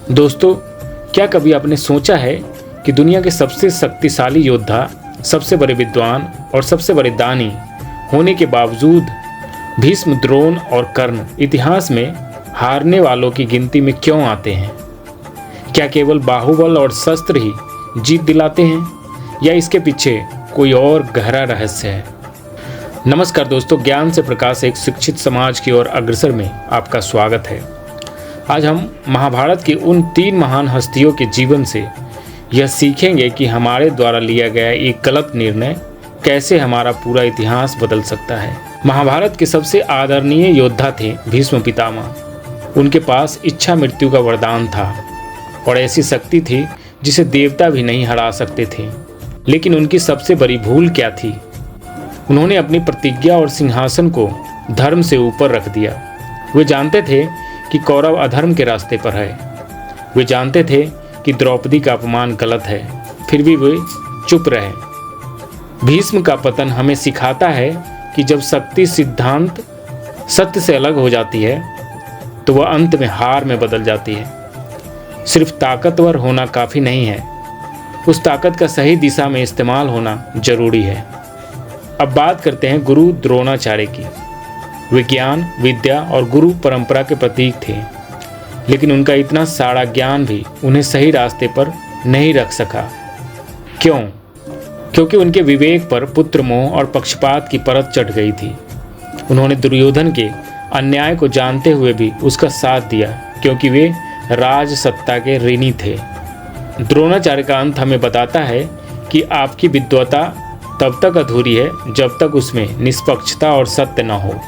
दोस्तों, क्या कभी आपने सोचा है कि दुनिया के सबसे शक्तिशाली योद्धा, सबसे बड़े विद्वान और सबसे बड़े दानी होने के बावजूद भीष्म, द्रोण और कर्ण इतिहास में हारने वालों की गिनती में क्यों आते हैं? क्या केवल बाहुबल और शस्त्र ही जीत दिलाते हैं या इसके पीछे कोई और गहरा रहस्य है? नमस्कार दोस्तों, ज्ञान से प्रकाश एक शिक्षित समाज की ओर अग्रसर में आपका स्वागत है। आज हम महाभारत की उन 3 महान हस्तियों के जीवन से यह सीखेंगे कि हमारे द्वारा लिया गया एक गलत निर्णय कैसे हमारा पूरा इतिहास बदल सकता है। महाभारत के सबसे आदरणीय योद्धा थे भीष्म पितामह। उनके पास इच्छा मृत्यु का वरदान था और ऐसी शक्ति थी जिसे देवता भी नहीं हरा सकते थे। लेकिन उनकी सबसे बड़ी भूल क्या थी? उन्होंने अपनी प्रतिज्ञा और सिंहासन को धर्म से ऊपर रख दिया। वे जानते थे कि कौरव अधर्म के रास्ते पर है। वे जानते थे कि द्रौपदी का अपमान गलत है, फिर भी वे चुप रहे। भीष्म का पतन हमें सिखाता है कि जब शक्ति सिद्धांत सत्य से अलग हो जाती है तो वह अंत में हार में बदल जाती है। सिर्फ ताकतवर होना काफ़ी नहीं है, उस ताकत का सही दिशा में इस्तेमाल होना जरूरी है। अब बात करते हैं गुरु द्रोणाचार्य की। वे ज्ञान, विद्या और गुरु परंपरा के प्रतीक थे, लेकिन उनका इतना सारा ज्ञान भी उन्हें सही रास्ते पर नहीं रख सका। क्यों? क्योंकि उनके विवेक पर पुत्र मोह और पक्षपात की परत चढ़ गई थी। उन्होंने दुर्योधन के अन्याय को जानते हुए भी उसका साथ दिया, क्योंकि वे राज सत्ता के ऋणी थे। द्रोणाचार्य का अंत हमें बताता है कि आपकी विद्वता तब तक अधूरी है जब तक उसमें निष्पक्षता और सत्य न हो।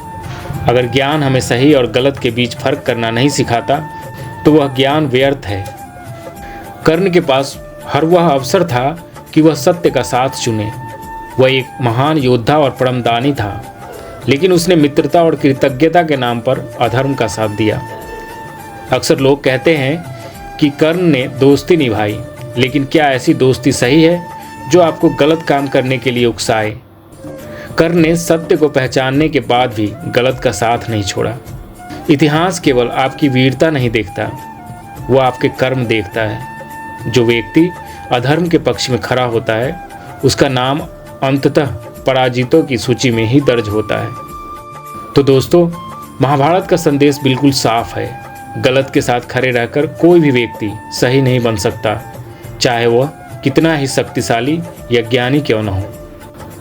अगर ज्ञान हमें सही और गलत के बीच फर्क करना नहीं सिखाता तो वह ज्ञान व्यर्थ है। कर्ण के पास हर वह अवसर था कि वह सत्य का साथ चुने। वह एक महान योद्धा और परमदानी था, लेकिन उसने मित्रता और कृतज्ञता के नाम पर अधर्म का साथ दिया। अक्सर लोग कहते हैं कि कर्ण ने दोस्ती निभाई, लेकिन क्या ऐसी दोस्ती सही है जो आपको गलत काम करने के लिए उकसाए? कर्ण ने सत्य को पहचानने के बाद भी गलत का साथ नहीं छोड़ा। इतिहास केवल आपकी वीरता नहीं देखता, वह आपके कर्म देखता है। जो व्यक्ति अधर्म के पक्ष में खड़ा होता है उसका नाम अंततः पराजितों की सूची में ही दर्ज होता है। तो दोस्तों, महाभारत का संदेश बिल्कुल साफ है। गलत के साथ खड़े रहकर कोई भी व्यक्ति सही नहीं बन सकता, चाहे वह कितना ही शक्तिशाली या ज्ञानी क्यों न हो।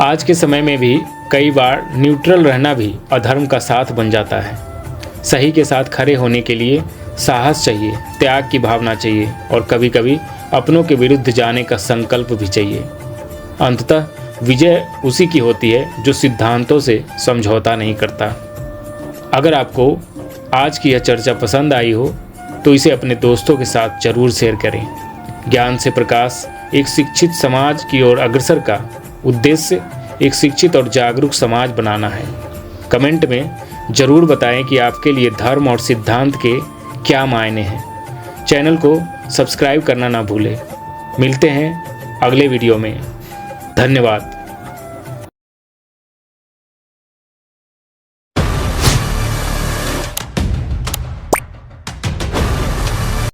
आज के समय में भी कई बार न्यूट्रल रहना भी अधर्म का साथ बन जाता है। सही के साथ खड़े होने के लिए साहस चाहिए, त्याग की भावना चाहिए और कभी कभी अपनों के विरुद्ध जाने का संकल्प भी चाहिए। अंततः विजय उसी की होती है जो सिद्धांतों से समझौता नहीं करता। अगर आपको आज की यह चर्चा पसंद आई हो तो इसे अपने दोस्तों के साथ जरूर शेयर करें। ज्ञान से प्रकाश एक शिक्षित समाज की ओर अग्रसर का उद्देश्य एक शिक्षित और जागरूक समाज बनाना है। कमेंट में जरूर बताएं कि आपके लिए धर्म और सिद्धांत के क्या मायने हैं। चैनल को सब्सक्राइब करना ना भूलें। मिलते हैं अगले वीडियो में। धन्यवाद।